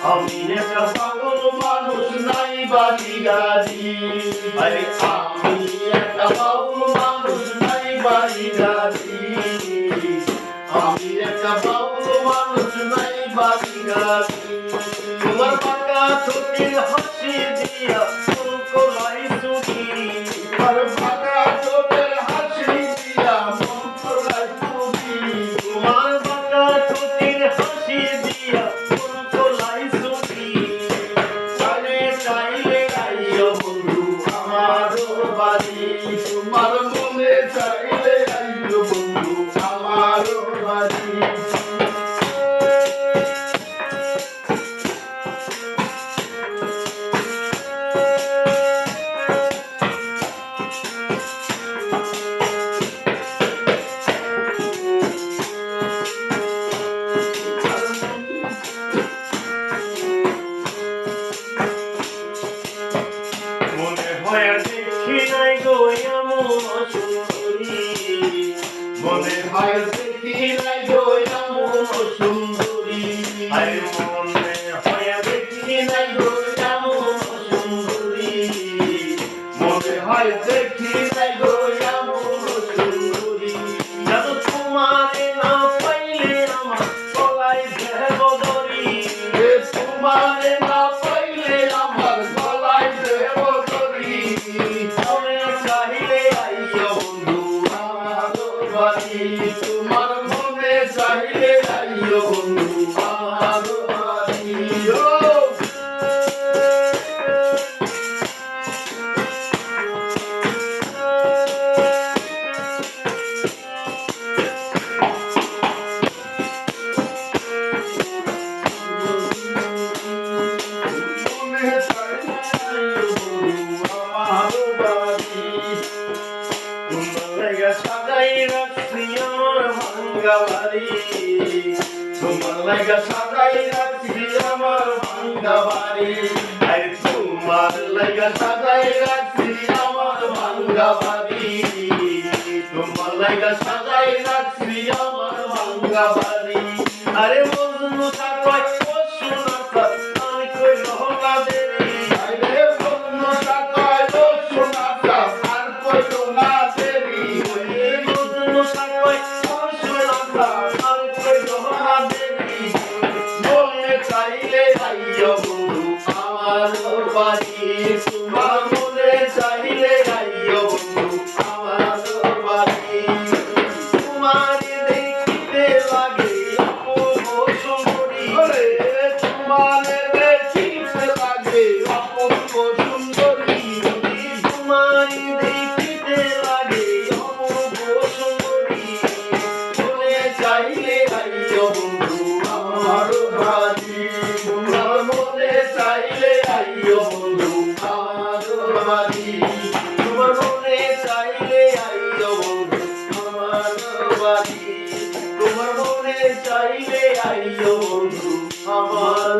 আমি একটা পাগল মানুষ নাই বাড়ি গাড়ি আরে আমি একটা পাগল মানুষ নাই বাড়ি গাড়ি আমি একটা পাগল মানুষ নাই বাড়ি গাড়ি তোমার বাঁকা ঠোঁটের হাসি দিয়া ফুল কোলাই চুরি তোমার বাঁকা ঠোঁটের হাসি দিয়া মন কোলাই চুরি তোমার বাঁকা ঠোঁটের হাসি দিয়া ফুল কোলাই চুরি চাইলে চাইলে আইও বন্ধু আমারও বাড়ি তোমার মনে চাইলে আইও বন্ধু আমারও বাড়ি দেখি নাই গো এমন সুন্দরী মনে হয় দেখি নাই গো এমন সুন্দরী আরে মনে হয় দেখি নাই গো এমন সুন্দরী মনে হয় দেখি নাই গো এমন সুন্দরী যেন তোমারে না পাইলে আমার গলায় দেব দড়ি তোমারে না পাইলে আমার গলায় দেব দড়ি তোমার মনে চাইলে আইও বন্ধু আমার বাড়ি সাজাই রাখছি আমার ভাঙ্গা বাড়ি তোমার লাগা সাজাই রাখছি আমার ভাঙ্গা বাড়ি আরে তোমার লাগা সাজাই রাখছি আমার ভাঙ্গা বাড়ি তোমার লাগা সাজাই রাখছি আমার ভাঙ্গা বাড়ি আরে মজনু থাকায় সোনা আমি কই রহনা দেবী আরে মজনু থাকায় সোনা আর কই রহনা দেবী চাইলে আইও বন্ধু আমার বাড়ি তোমার মনে চাইলে আইও বন্ধু আমার বাড়ি তোমার দেখিতে লাগে অপূর্ব সুন্দরী তোমার দেখিতে লাগে অপূর্ব সুন্দরী তোমার দেখিতে লাগে অপূর্ব সুন্দরী মনে চাইলে আইও বন্ধু আমার বাড়ি তোমার মনে চাইলে আইও বন্ধু আমার বাড়ি তোমার মনে চাইলে আইও বন্ধু আমার বাড়ি তোমার মনে চাইলে আইও বন্ধু আমার